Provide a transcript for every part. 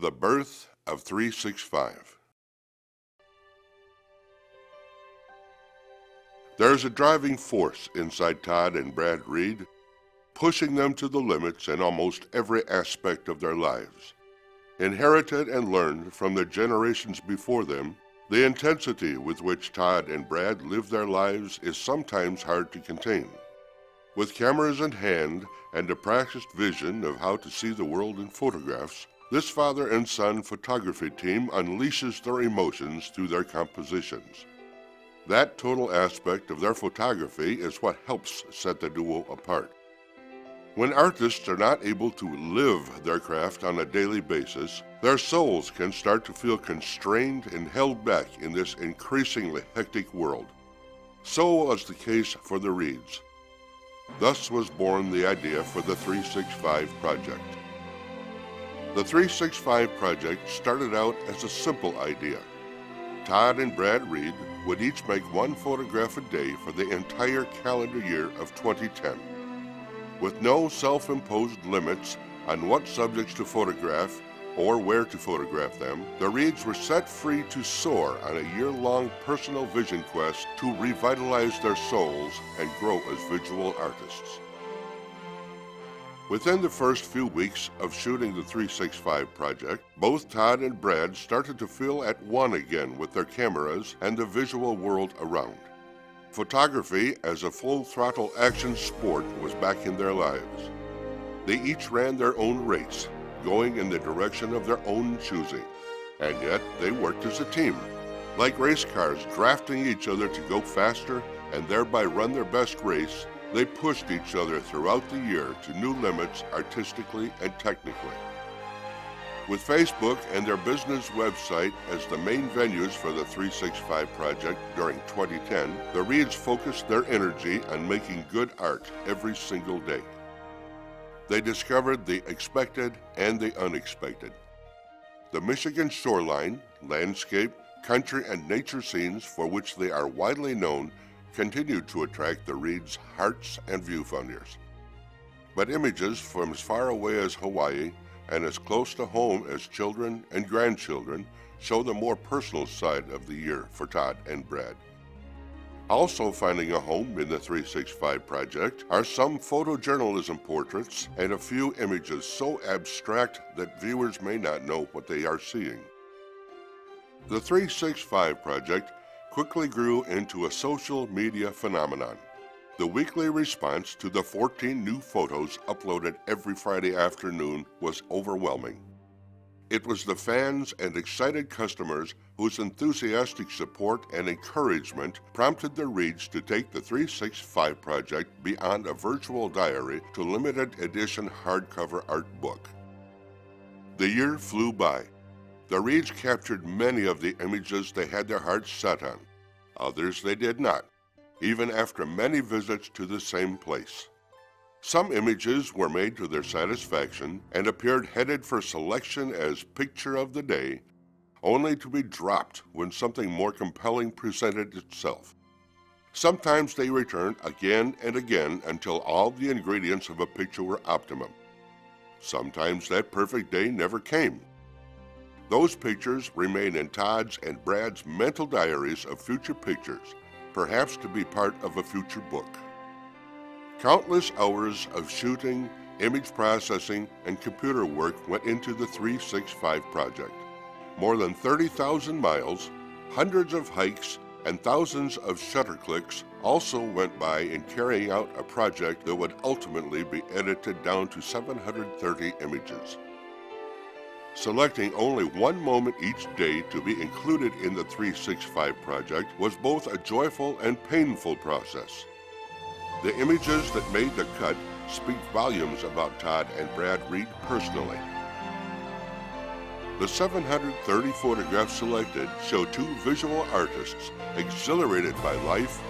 The birth of 365. There's a driving force inside Todd and Brad Reed, pushing them to the limits in almost every aspect of their lives. Inherited and learned from the generations before them, the intensity with which Todd and Brad live their lives is sometimes hard to contain. With cameras in hand and a practiced vision of how to see the world in photographs, this father and son photography team unleashes their emotions through their compositions. That total aspect of their photography is what helps set the duo apart. When artists are not able to live their craft on a daily basis, their souls can start to feel constrained and held back in this increasingly hectic world. So was the case for the Reeds. Thus was born the idea for the 365 Project. The 365 Project started out as a simple idea. Todd and Brad Reed would each make one photograph a day for the entire calendar year of 2010. With no self-imposed limits on what subjects to photograph or where to photograph them, the Reeds were set free to soar on a year-long personal vision quest to revitalize their souls and grow as visual artists. Within the first few weeks of shooting the 365 Project, both Todd and Brad started to feel at one again with their cameras and the visual world around. Photography as a full-throttle action sport was back in their lives. They each ran their own race, going in the direction of their own choosing, and yet they worked as a team, like race cars drafting each other to go faster and thereby run their best race. They pushed each other throughout the year to new limits artistically and technically. With Facebook and their business website as the main venues for the 365 Project during 2010, the Reeds focused their energy on making good art every single day. They discovered the expected and the unexpected. The Michigan shoreline, landscape, country, and nature scenes for which they are widely known continued to attract the Reeds' hearts and viewfinders. But images from as far away as Hawaii and as close to home as children and grandchildren show the more personal side of the year for Todd and Brad. Also finding a home in the 365 Project are some photojournalism portraits and a few images so abstract that viewers may not know what they are seeing. The 365 Project quickly grew into a social media phenomenon. The weekly response to the 14 new photos uploaded every Friday afternoon was overwhelming. It was the fans and excited customers whose enthusiastic support and encouragement prompted the Reeds to take the 365 Project beyond a virtual diary to limited edition hardcover art book. The year flew by. The Reeds captured many of the images they had their hearts set on. Others they did not, even after many visits to the same place. Some images were made to their satisfaction and appeared headed for selection as Picture of the Day, only to be dropped when something more compelling presented itself. Sometimes they returned again and again until all the ingredients of a picture were optimum. Sometimes that perfect day never came. Those pictures remain in Todd's and Brad's mental diaries of future pictures, perhaps to be part of a future book. Countless hours of shooting, image processing, and computer work went into the 365 Project. More than 30,000 miles, hundreds of hikes, and thousands of shutter clicks also went by in carrying out a project that would ultimately be edited down to 730 images. Selecting only one moment each day to be included in the 365 Project was both a joyful and painful process. The images that made the cut speak volumes about Todd and Brad Reed personally. The 730 photographs selected show two visual artists exhilarated by life,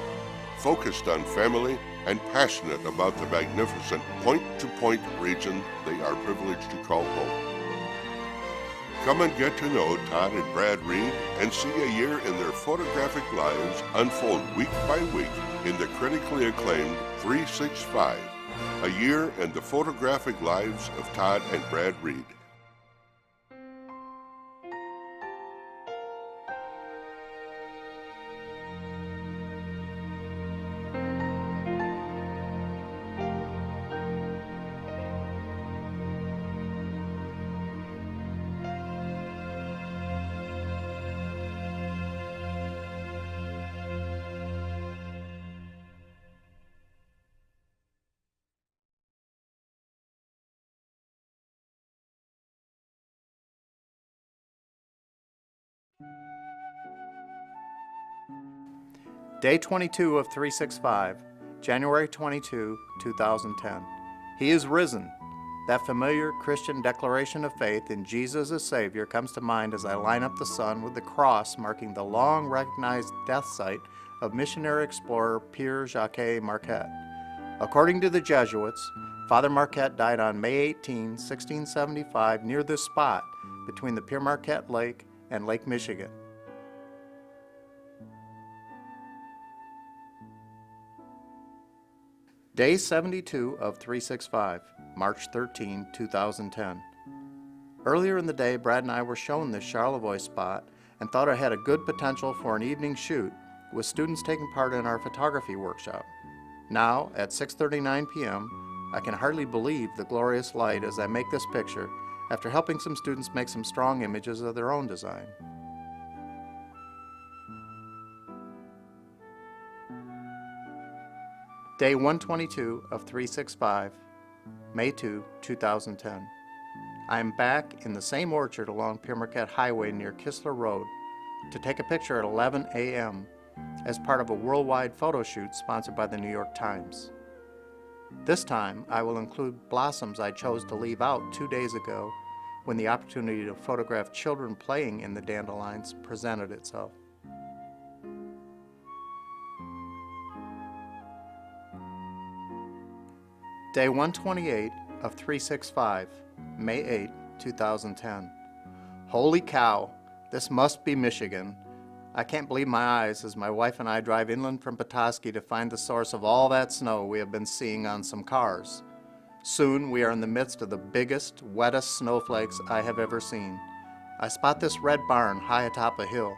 focused on family, and passionate about the magnificent point-to-point region they are privileged to call home. Come and get to know Todd and Brad Reed and see a year in their photographic lives unfold week by week in the critically acclaimed 365, a year in the photographic lives of Todd and Brad Reed. Day 22 of 365, January 22, 2010. He is risen. That familiar Christian declaration of faith in Jesus as Savior comes to mind as I line up the sun with the cross marking the long recognized death site of missionary explorer Pierre Jacques Marquette. According to the Jesuits, Father Marquette died on May 18, 1675 near this spot between the Pierre Marquette Lake and Lake Michigan. Day 72 of 365, March 13, 2010. Earlier in the day, Brad and I were shown this Charlevoix spot and thought it had a good potential for an evening shoot with students taking part in our photography workshop. Now, at 6:39 p.m., I can hardly believe the glorious light as I make this picture after helping some students make some strong images of their own design. Day 122 of 365, May 2, 2010. I am back in the same orchard along Pierre Marquette Highway near Kistler Road to take a picture at 11 a.m. as part of a worldwide photo shoot sponsored by the New York Times. This time, I will include blossoms I chose to leave out 2 days ago when the opportunity to photograph children playing in the dandelions presented itself. Day 128 of 365, May 8, 2010. Holy cow, this must be Michigan. I can't believe my eyes as my wife and I drive inland from Petoskey to find the source of all that snow we have been seeing on some cars. Soon we are in the midst of the biggest, wettest snowflakes I have ever seen. I spot this red barn high atop a hill.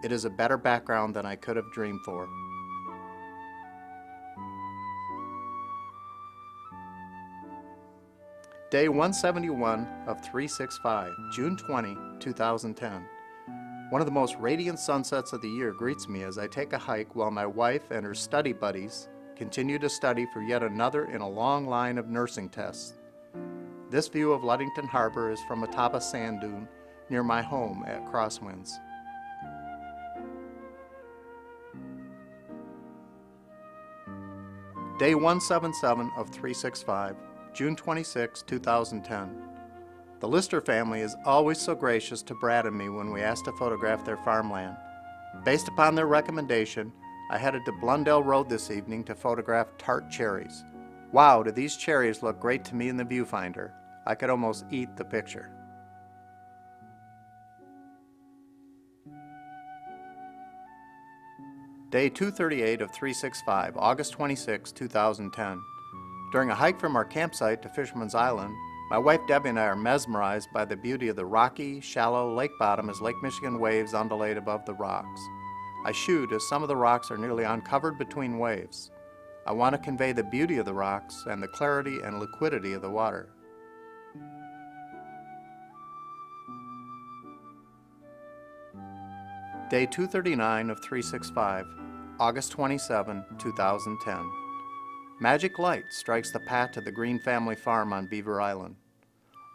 It is a better background than I could have dreamed for. Day 171 of 365, June 20, 2010. One of the most radiant sunsets of the year greets me as I take a hike while my wife and her study buddies continue to study for yet another in a long line of nursing tests. This view of Ludington Harbor is from atop a sand dune near my home at Crosswinds. Day 177 of 365, June 26, 2010. The Lister family is always so gracious to Brad and me when we ask to photograph their farmland. Based upon their recommendation, I headed to Blundell Road this evening to photograph tart cherries. Wow, do these cherries look great to me in the viewfinder. I could almost eat the picture. Day 238 of 365, August 26, 2010. During a hike from our campsite to Fisherman's Island, my wife Debbie and I are mesmerized by the beauty of the rocky, shallow lake bottom as Lake Michigan waves undulate above the rocks. I shoot as some of the rocks are nearly uncovered between waves. I want to convey the beauty of the rocks and the clarity and liquidity of the water. Day 239 of 365, August 27, 2010. Magic light strikes the path to the Green family farm on Beaver Island.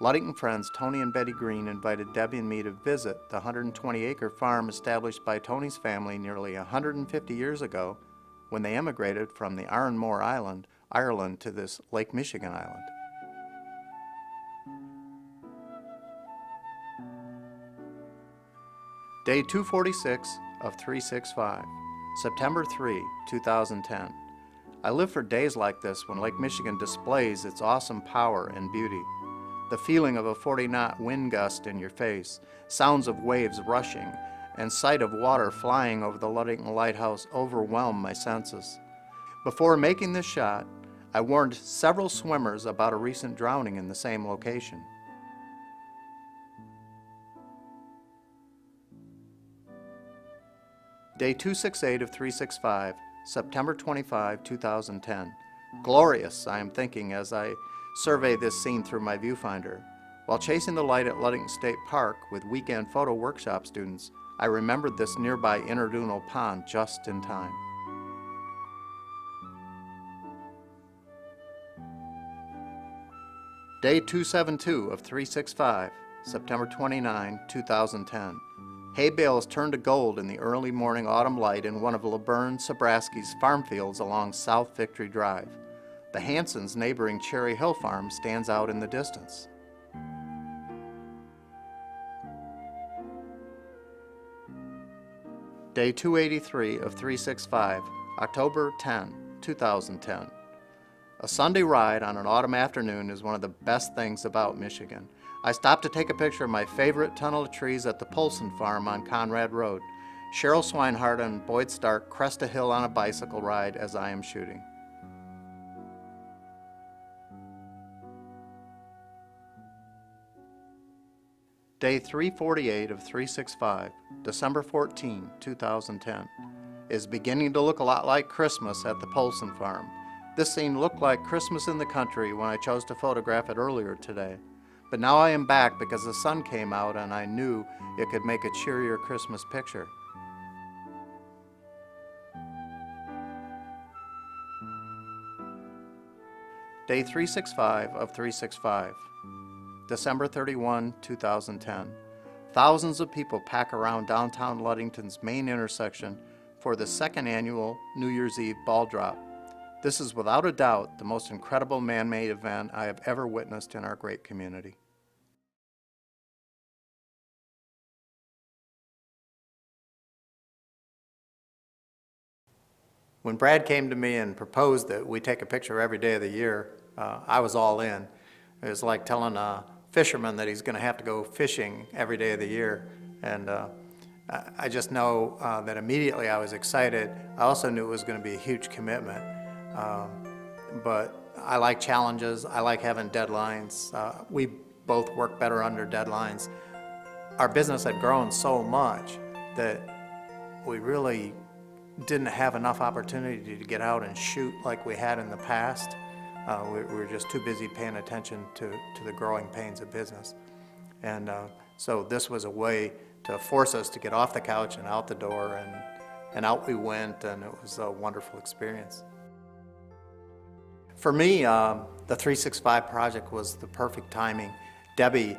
Ludington friends Tony and Betty Green invited Debbie and me to visit the 120-acre farm established by Tony's family nearly 150 years ago when they emigrated from the Ironmore Island, Ireland, to this Lake Michigan island. Day 246 of 365, September 3, 2010. I live for days like this when Lake Michigan displays its awesome power and beauty. The feeling of a 40-knot wind gust in your face, sounds of waves rushing, and sight of water flying over the Ludington Lighthouse overwhelm my senses. Before making this shot, I warned several swimmers about a recent drowning in the same location. Day 268 of 365, September 25, 2010. Glorious, I am thinking as I survey this scene through my viewfinder. While chasing the light at Ludington State Park with weekend photo workshop students, I remembered this nearby interdunal pond just in time. Day 272 of 365, September 29, 2010. Hay bales turned to gold in the early morning autumn light in one of Laverne Sobraski's farm fields along South Victory Drive. The Hansons' neighboring Cherry Hill farm stands out in the distance. Day 283 of 365, October 10, 2010. A Sunday ride on an autumn afternoon is one of the best things about Michigan. I stopped to take a picture of my favorite tunnel of trees at the Polson farm on Conrad Road. Cheryl Swinehart and Boyd Stark crest a hill on a bicycle ride as I am shooting. Day 348 of 365, December 14, 2010, is beginning to look a lot like Christmas at the Polson farm. This scene looked like Christmas in the country when I chose to photograph it earlier today. But now I am back because the sun came out and I knew it could make a cheerier Christmas picture. Day 365 of 365, December 31, 2010. Thousands of people pack around downtown Ludington's main intersection for the second annual New Year's Eve ball drop. This is without a doubt the most incredible man-made event I have ever witnessed in our great community. When Brad came to me and proposed that we take a picture every day of the year, I was all in. It was like telling a fisherman that he's going to have to go fishing every day of the year. And I just know that immediately I was excited. I also knew it was going to be a huge commitment. But I like challenges. I like having deadlines. We both work better under deadlines. Our business had grown so much that we really didn't have enough opportunity to get out and shoot like we had in the past. We were just too busy paying attention to the growing pains of business. And so this was a way to force us to get off the couch and out the door, and out we went, and it was a wonderful experience. For me, the 365 project was the perfect timing. Debbie,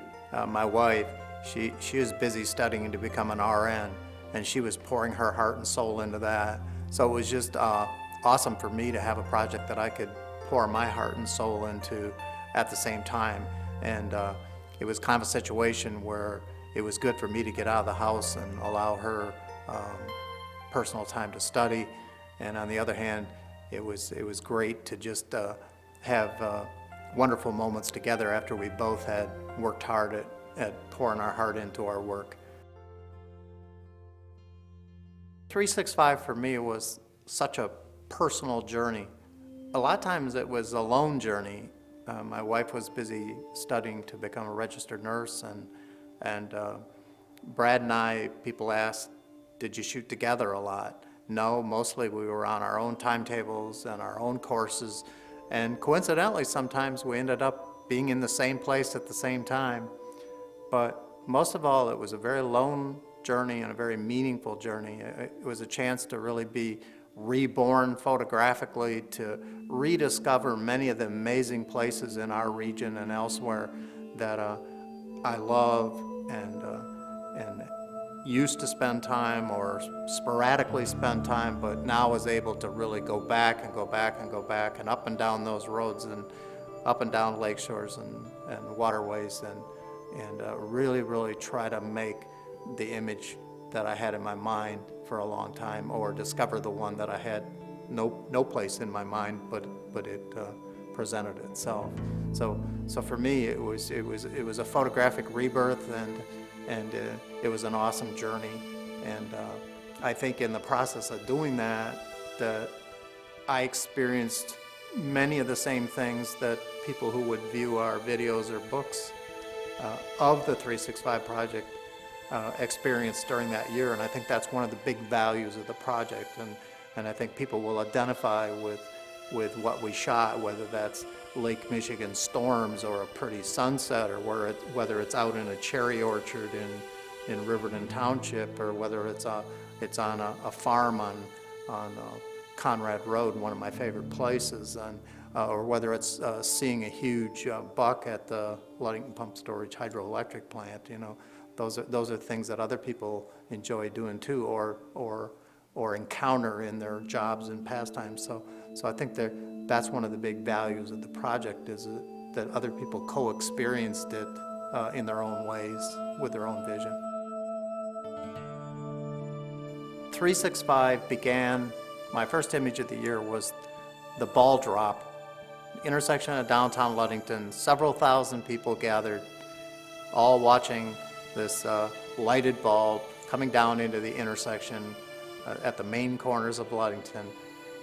my wife, she was busy studying to become an RN, and she was pouring her heart and soul into that. So it was just awesome for me to have a project that I could pour my heart and soul into at the same time. And it was kind of a situation where it was good for me to get out of the house and allow her personal time to study. And on the other hand, it was great to just have wonderful moments together after we both had worked hard at pouring our heart into our work. 365 for me was such a personal journey. A lot of times it was a lone journey. My wife was busy studying to become a registered nurse, and Brad and I, people asked, did you shoot together a lot? No, mostly we were on our own timetables and our own courses, and coincidentally sometimes we ended up being in the same place at the same time. But most of all, it was a very lone journey and a very meaningful journey. It was a chance to really be reborn photographically, to rediscover many of the amazing places in our region and elsewhere that I love and used to spend time or sporadically spend time, but now is able to really go back and go back and go back and up and down those roads and up and down lake shores and waterways and really try to make the image that I had in my mind for a long time, or discover the one that I had no place in my mind, but it presented itself. So for me, it was a photographic rebirth, and it was an awesome journey. And I think in the process of doing that I experienced many of the same things that people who would view our videos or books of the 365 project experienced during that year. And I think that's one of the big values of the project, and I think people will identify with what we shot, whether that's Lake Michigan storms or a pretty sunset, or whether it's out in a cherry orchard in Riverton Township, or whether it's on a farm on Conrad Road, one of my favorite places, or whether it's seeing a huge buck at the Ludington Pump Storage Hydroelectric Plant. You know, those are things that other people enjoy doing too, or encounter in their jobs and pastimes. So I think that's one of the big values of the project, is that other people co-experienced it in their own ways with their own vision. 365 began, my first image of the year was the ball drop, intersection of downtown Ludington. Several thousand people gathered, all watching this lighted ball coming down into the intersection at the main corners of Ludington.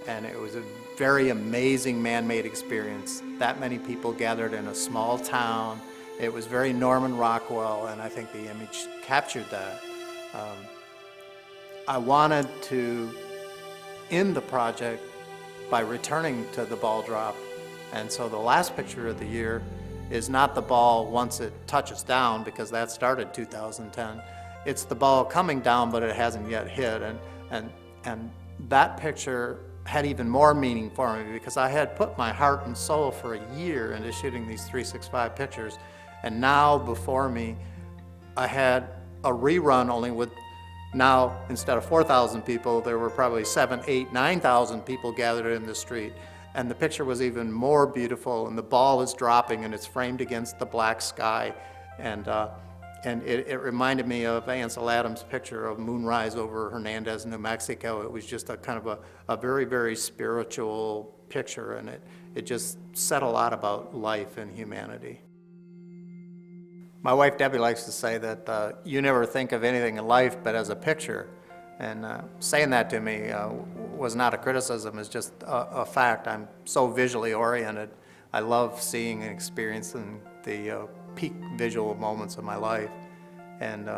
And it was a very amazing man-made experience. That many people gathered in a small town. It was very Norman Rockwell, and I think the image captured that. I wanted to end the project by returning to the ball drop. And so the last picture of the year is not the ball once it touches down, because that started 2010. It's the ball coming down, but it hasn't yet hit. And that picture had even more meaning for me, because I had put my heart and soul for a year into shooting these 365 pictures. And now before me, I had a rerun, only with now, instead of 4,000 people, there were probably 7,000, 8,000, 9,000 people gathered in the street. And the picture was even more beautiful, and the ball is dropping, and it's framed against the black sky. And it reminded me of Ansel Adams' picture of moonrise over Hernandez, New Mexico. It was just a kind of a very, very spiritual picture, and it just said a lot about life and humanity. My wife Debbie likes to say that you never think of anything in life but as a picture. And saying that to me was not a criticism, it's just a fact. I'm so visually oriented. I love seeing and experiencing the peak visual moments of my life. And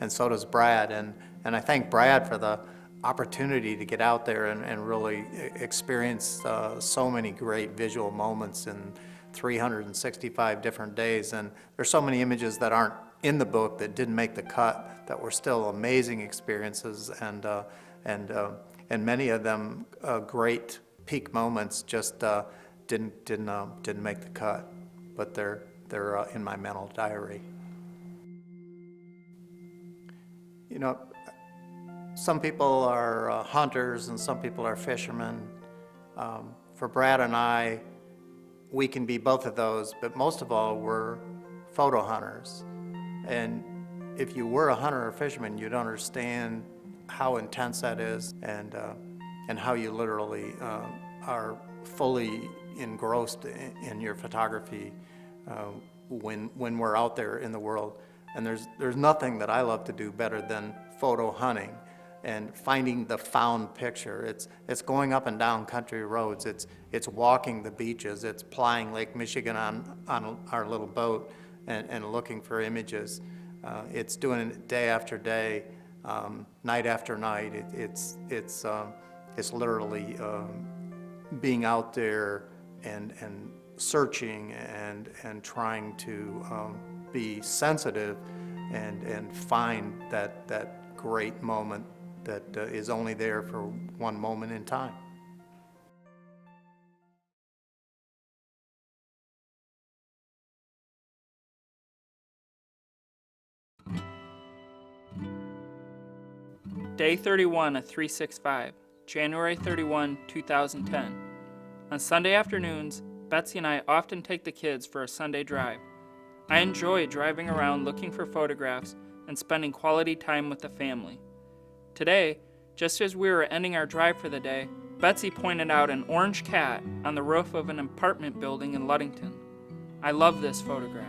so does Brad. And I thank Brad for the opportunity to get out there and really experience so many great visual moments in 365 different days. And there's so many images that aren't in the book that didn't make the cut that were still amazing experiences, and many of them great peak moments just didn't make the cut, but they're in my mental diary. You know, some people are hunters and some people are fishermen. For Brad and I, we can be both of those, but most of all, we're photo hunters. And if you were a hunter or fisherman, you'd understand how intense that is, and how you literally are fully engrossed in your photography when we're out there in the world. And there's nothing that I love to do better than photo hunting and finding the found picture. It's going up and down country roads. It's walking the beaches. It's plying Lake Michigan on our little boat and looking for images. It's doing it day after day, night after night. It's literally being out there and searching and trying to be sensitive and find that great moment that is only there for one moment in time. Day 31 of 365, January 31, 2010. On Sunday afternoons, Betsy and I often take the kids for a Sunday drive. I enjoy driving around looking for photographs and spending quality time with the family. Today, just as we were ending our drive for the day, Betsy pointed out an orange cat on the roof of an apartment building in Ludington. I love this photograph.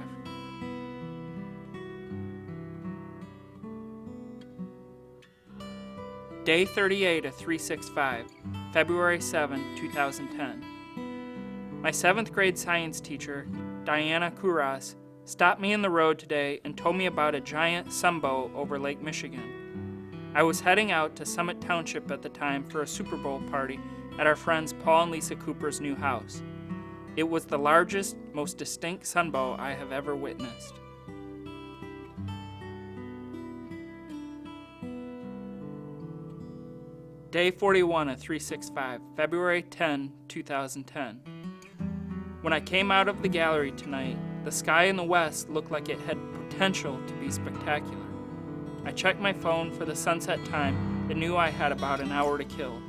Day 38 of 365, February 7, 2010. My 7th grade science teacher, Diana Kuras, stopped me in the road today and told me about a giant sunbow over Lake Michigan. I was heading out to Summit Township at the time for a Super Bowl party at our friends Paul and Lisa Cooper's new house. It was the largest, most distinct sunbow I have ever witnessed. Day 41 of 365, February 10, 2010. When I came out of the gallery tonight, the sky in the west looked like it had potential to be spectacular. I checked my phone for the sunset time and knew I had about an hour to kill.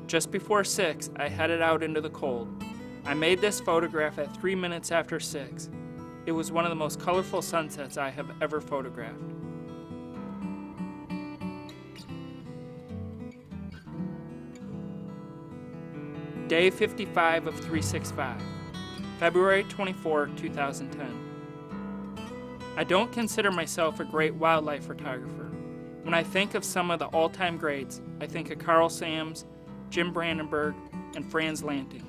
Just before 6, I headed out into the cold. I made this photograph at 3 minutes after 6. It was one of the most colorful sunsets I have ever photographed. Day 55 of 365, February 24, 2010. I don't consider myself a great wildlife photographer. When I think of some of the all-time greats, I think of Carl Sams, Jim Brandenburg, and Franz Lanting.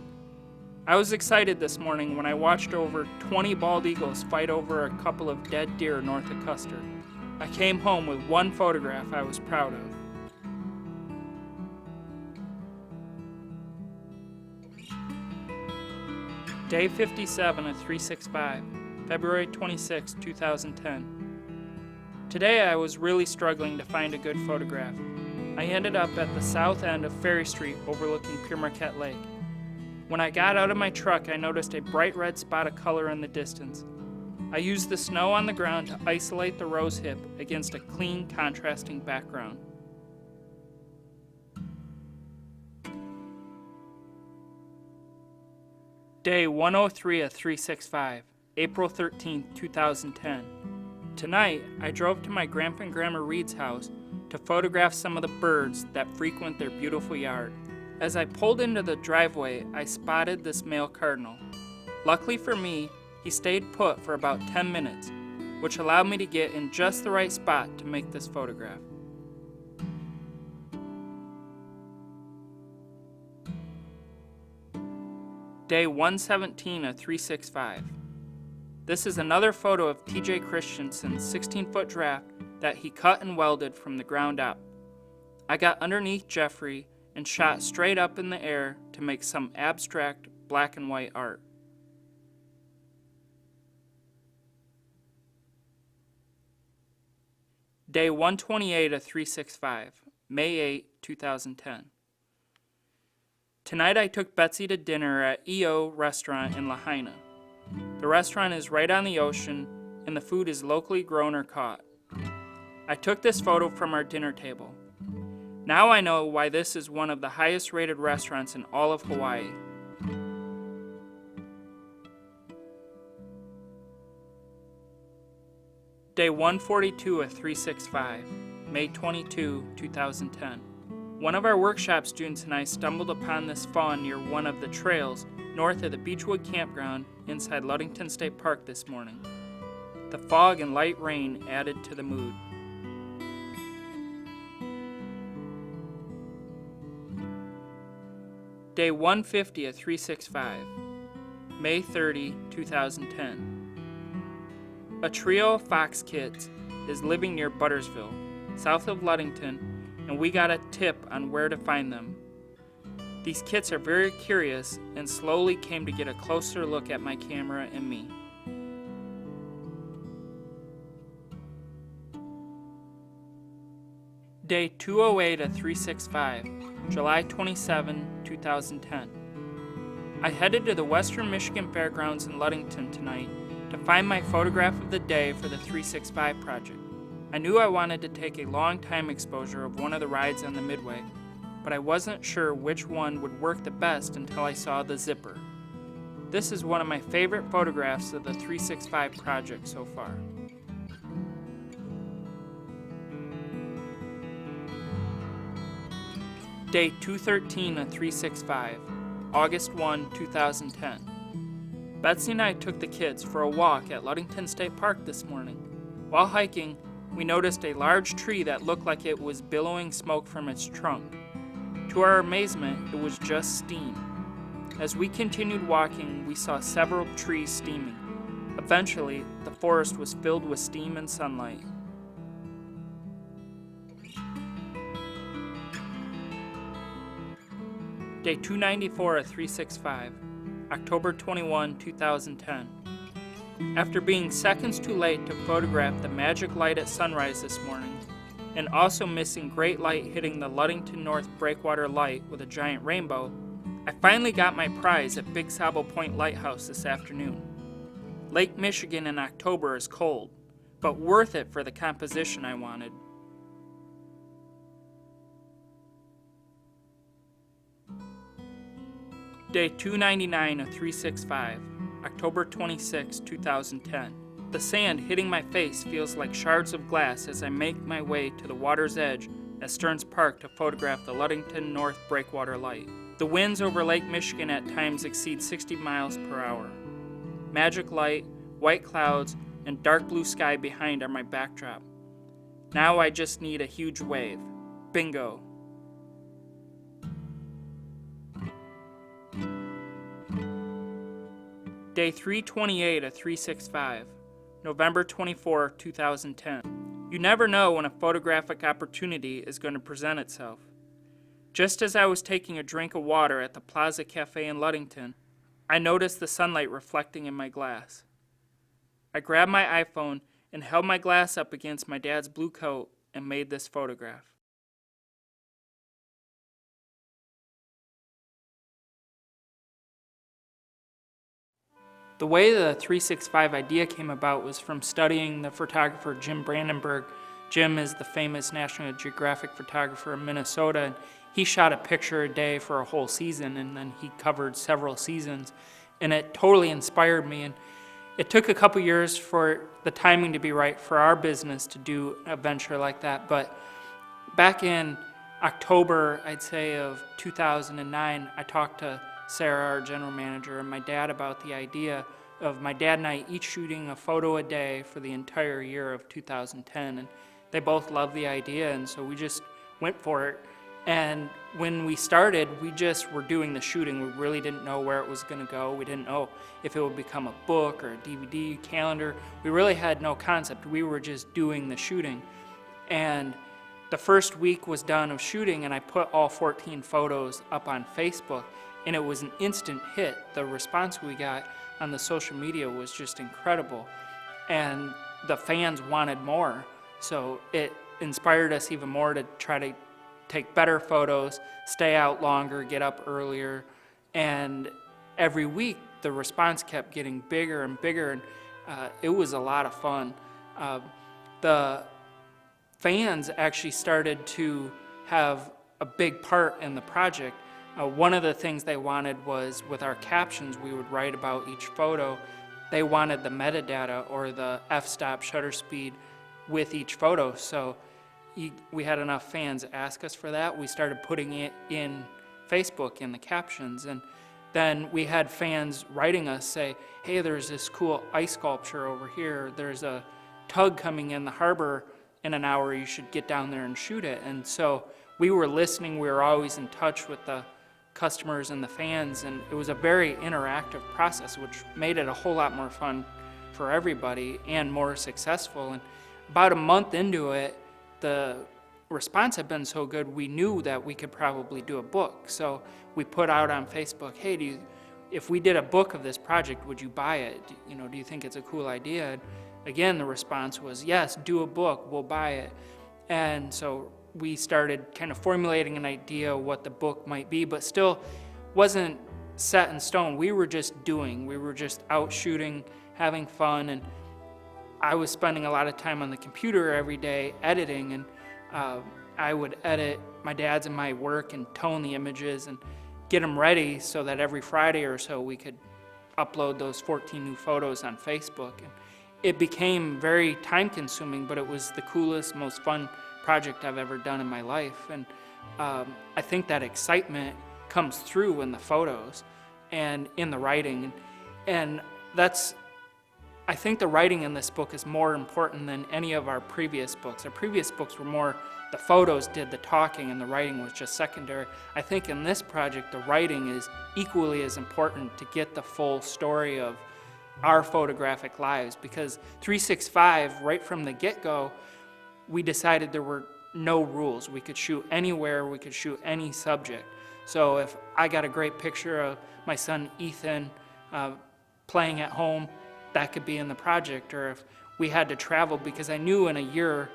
I was excited this morning when I watched over 20 bald eagles fight over a couple of dead deer north of Custer. I came home with one photograph I was proud of. Day 57 of 365, February 26, 2010. Today I was really struggling to find a good photograph. I ended up at the south end of Ferry Street overlooking Pere Marquette Lake. When I got out of my truck, I noticed a bright red spot of color in the distance. I used the snow on the ground to isolate the rose hip against a clean, contrasting background. Day 103 of 365, April 13, 2010. Tonight, I drove to my Grandpa and Grandma Reed's house to photograph some of the birds that frequent their beautiful yard. As I pulled into the driveway, I spotted this male cardinal. Luckily for me, he stayed put for about 10 minutes, which allowed me to get in just the right spot to make this photograph. Day 117 of 365. This is another photo of TJ Christensen's 16-foot draft that he cut and welded from the ground up. I got underneath Jeffrey and shot straight up in the air to make some abstract black and white art. Day 128 of 365, May 8, 2010. Tonight I took Betsy to dinner at EO Restaurant in Lahaina. The restaurant is right on the ocean and the food is locally grown or caught. I took this photo from our dinner table. Now I know why this is one of the highest rated restaurants in all of Hawaii. Day 142 of 365, May 22, 2010. One of our workshop students and I stumbled upon this fawn near one of the trails north of the Beechwood Campground inside Ludington State Park this morning. The fog and light rain added to the mood. Day 150 of 365, May 30, 2010. A trio of fox kits is living near Buttersville, south of Ludington, and we got a tip on where to find them. These kits are very curious and slowly came to get a closer look at my camera and me. Day 208 of 365, July 27, 2010. I headed to the Western Michigan Fairgrounds in Ludington tonight to find my photograph of the day for the 365 project. I knew I wanted to take a long time exposure of one of the rides on the Midway, but I wasn't sure which one would work the best until I saw the zipper. This is one of my favorite photographs of the 365 project so far. Day 213 of 365, August 1, 2010. Betsy and I took the kids for a walk at Ludington State Park this morning. While hiking, we noticed a large tree that looked like it was billowing smoke from its trunk. To our amazement, it was just steam. As we continued walking, we saw several trees steaming. Eventually, the forest was filled with steam and sunlight. Day 294 of 365, October 21, 2010. After being seconds too late to photograph the magic light at sunrise this morning, and also missing great light hitting the Ludington North Breakwater Light with a giant rainbow, I finally got my prize at Big Sabo Point Lighthouse this afternoon. Lake Michigan in October is cold, but worth it for the composition I wanted. Day 299 of 365, October 26, 2010. The sand hitting my face feels like shards of glass as I make my way to the water's edge at Stearns Park to photograph the Ludington North Breakwater Light. The winds over Lake Michigan at times exceed 60 miles per hour. Magic light, white clouds, and dark blue sky behind are my backdrop. Now I just need a huge wave. Bingo. Day 328 of 365, November 24, 2010. You never know when a photographic opportunity is going to present itself. Just as I was taking a drink of water at the Plaza Cafe in Ludington, I noticed the sunlight reflecting in my glass. I grabbed my iPhone and held my glass up against my dad's blue coat and made this photograph. The way the 365 idea came about was from studying the photographer Jim Brandenburg. Jim is the famous National Geographic photographer in Minnesota, and he shot a picture a day for a whole season, and then he covered several seasons, and it totally inspired me. And it took a couple years for the timing to be right for our business to do a venture like that, but back in October, I'd say, of 2009, I talked to Sarah, our general manager, and my dad about the idea of my dad and I each shooting a photo a day for the entire year of 2010. And they both loved the idea, and so we just went for it. And when we started, we just were doing the shooting. We really didn't know where it was going to go. We didn't know if it would become a book or a DVD, calendar. We really had no concept. We were just doing the shooting. And the first week was done of shooting, and I put all 14 photos up on Facebook, and it was an instant hit. The response we got on the social media was just incredible, and the fans wanted more. So it inspired us even more to try to take better photos, stay out longer, get up earlier, and every week the response kept getting bigger and bigger, and it was a lot of fun. The fans actually started to have a big part in the project. One of the things they wanted was, with our captions we would write about each photo, they wanted the metadata or the f-stop shutter speed with each photo. So we had enough fans ask us for that. We started putting it in Facebook in the captions, and then we had fans writing us say, hey, there's this cool ice sculpture over here, there's a tug coming in the harbor in an hour, you should get down there and shoot it. And so we were listening, we were always in touch with the customers and the fans, and it was a very interactive process, which made it a whole lot more fun for everybody and more successful. And about a month into it, the response had been so good, we knew that we could probably do a book. So we put out on Facebook, hey, if we did a book of this project, would you buy it? Do you think it's a cool idea? And again, the response was, yes, do a book, we'll buy it. And so we started kind of formulating an idea what the book might be, but still wasn't set in stone. We were just out shooting, having fun, and I was spending a lot of time on the computer every day editing, and I would edit my dad's and my work and tone the images and get them ready so that every Friday or so we could upload those 14 new photos on Facebook. And it became very time-consuming, but it was the coolest, most fun project I've ever done in my life. And I think that excitement comes through in the photos and in the writing. And I think the writing in this book is more important than any of our previous books. Our previous books were more, the photos did the talking and the writing was just secondary. I think in this project, the writing is equally as important to get the full story of our photographic lives, because 365, right from the get-go, we decided there were no rules. We could shoot anywhere, we could shoot any subject. So if I got a great picture of my son Ethan playing at home, that could be in the project. Or if we had to travel, because I knew in a year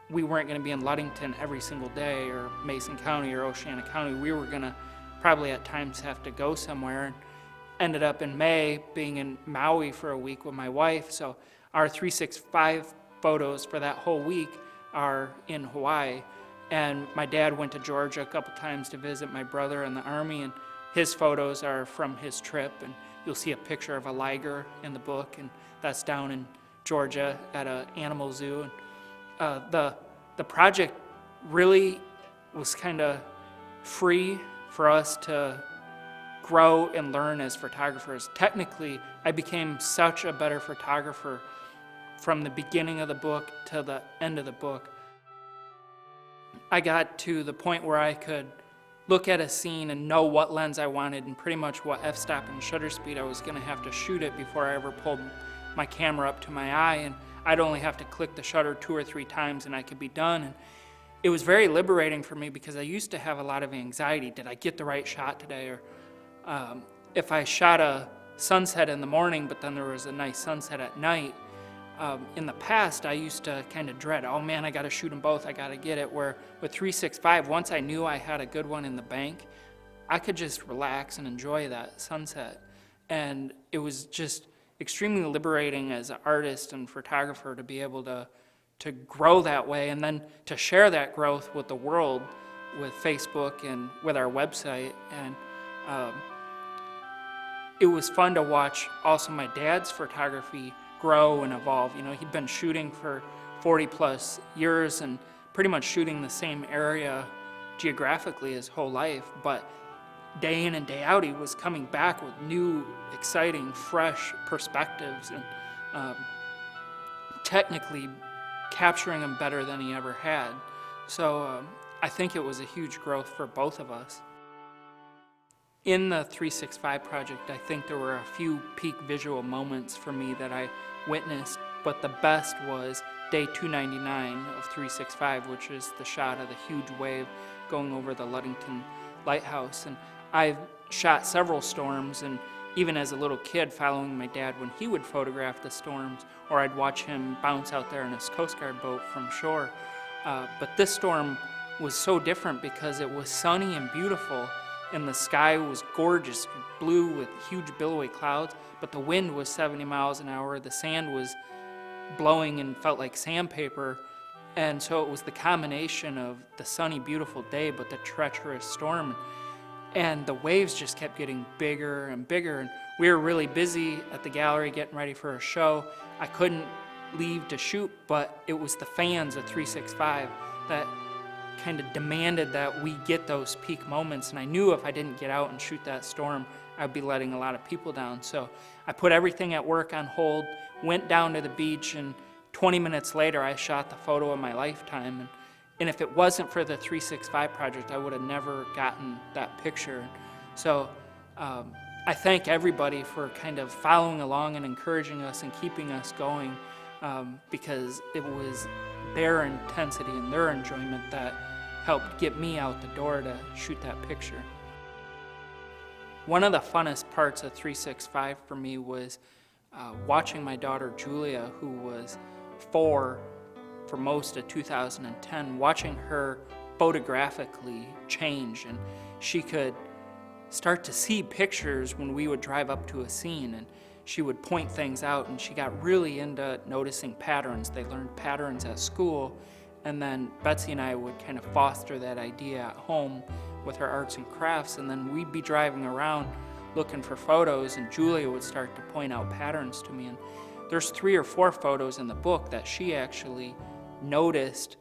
we weren't going to be in Ludington every single day, or Mason County or Oceana County. We were going to probably at times have to go somewhere. And ended up in May being in Maui for a week with my wife. So our 365 photos for that whole week are in Hawaii. And my dad went to Georgia a couple times to visit my brother in the Army, and his photos are from his trip, and you'll see a picture of a liger in the book, and that's down in Georgia at an animal zoo. And the project really was kind of free for us to grow and learn as photographers. Technically, I became such a better photographer from the beginning of the book to the end of the book. I got to the point where I could look at a scene and know what lens I wanted and pretty much what f-stop and shutter speed I was going to have to shoot it before I ever pulled my camera up to my eye, and I'd only have to click the shutter 2 or 3 times and I could be done. And it was very liberating for me because I used to have a lot of anxiety. Did I get the right shot today? Or if I shot a sunset in the morning but then there was a nice sunset at night, in the past I used to kind of dread, oh man, I got to shoot them both, I got to get it. Where with 365, once I knew I had a good one in the bank, I could just relax and enjoy that sunset. And it was just extremely liberating as an artist and photographer to be able to grow that way, and then to share that growth with the world, with Facebook and with our website. And it was fun to watch also my dad's photography grow and evolve. You know, he'd been shooting for 40 plus years and pretty much shooting the same area geographically his whole life, but day in and day out he was coming back with new, exciting, fresh perspectives and technically capturing them better than he ever had. So I think it was a huge growth for both of us. In the 365 project, I think there were a few peak visual moments for me that I witnessed, but the best was day 299 of 365, which is the shot of the huge wave going over the Ludington Lighthouse. And I've shot several storms, and even as a little kid following my dad when he would photograph the storms, or I'd watch him bounce out there in his Coast Guard boat from shore. But this storm was so different because it was sunny and beautiful, and the sky was gorgeous, blue with huge billowy clouds, but the wind was 70 miles an hour, the sand was blowing and felt like sandpaper, and so it was the combination of the sunny, beautiful day, but the treacherous storm, and the waves just kept getting bigger and bigger, and we were really busy at the gallery getting ready for a show. I couldn't leave to shoot, but it was the fans of 365 that kind of demanded that we get those peak moments, and I knew if I didn't get out and shoot that storm, I'd be letting a lot of people down. So I put everything at work on hold, went down to the beach, and 20 minutes later I shot the photo of my lifetime. And if it wasn't for the 365 project, I would have never gotten that picture. So I thank everybody for kind of following along and encouraging us and keeping us going, because it was their intensity and their enjoyment that helped get me out the door to shoot that picture. One of the funnest parts of 365 for me was watching my daughter Julia, who was 4 for most of 2010, watching her photographically change, and she could start to see pictures when we would drive up to a scene, and she would point things out, and she got really into noticing patterns. They learned patterns at school, and then Betsy and I would kind of foster that idea at home with her arts and crafts, and then we'd be driving around looking for photos, and Julia would start to point out patterns to me. And there's 3 or 4 photos in the book that she actually noticed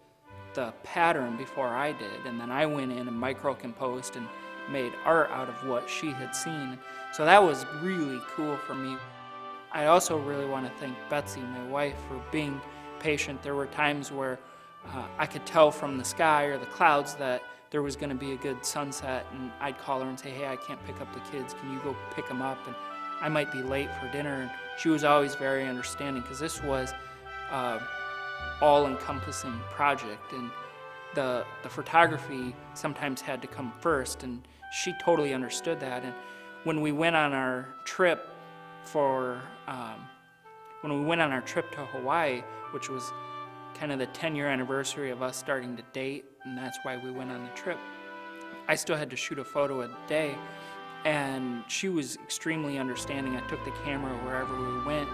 the pattern before I did, and then I went in and micro-composed and made art out of what she had seen. So that was really cool for me. I also really want to thank Betsy, my wife, for being patient. There were times where I could tell from the sky or the clouds that there was going to be a good sunset, and I'd call her and say, hey, I can't pick up the kids, can you go pick them up? And I might be late for dinner, and she was always very understanding, because this was all-encompassing project, and the photography sometimes had to come first, and she totally understood that. And when we went on our trip to Hawaii, which was kind of the 10-year anniversary of us starting to date, and that's why we went on the trip, I still had to shoot a photo a day, and she was extremely understanding. I took the camera wherever we went,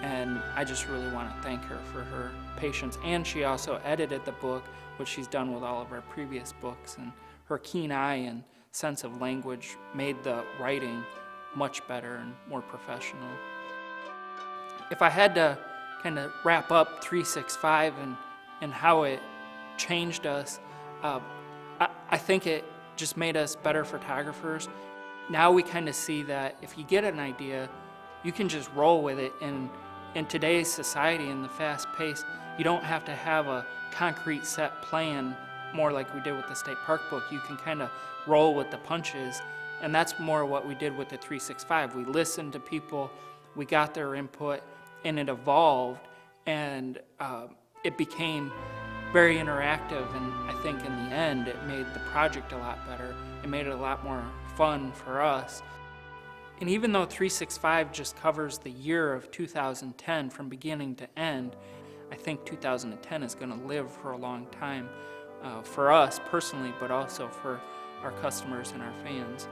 and I just really want to thank her for her patience. And she also edited the book, which she's done with all of our previous books, and her keen eye and sense of language made the writing much better and more professional. If I had to kind of wrap up 365 and how it changed us, I think it just made us better photographers. Now we kind of see that if you get an idea, you can just roll with it. And in today's society, in the fast pace, you don't have to have a concrete set plan, more like we did with the state park book. You can kind of roll with the punches. And that's more what we did with the 365. We listened to people, we got their input, and it evolved, and it became very interactive, and I think in the end it made the project a lot better. It made it a lot more fun for us. And even though 365 just covers the year of 2010 from beginning to end, I think 2010 is going to live for a long time for us personally, but also for our customers and our fans.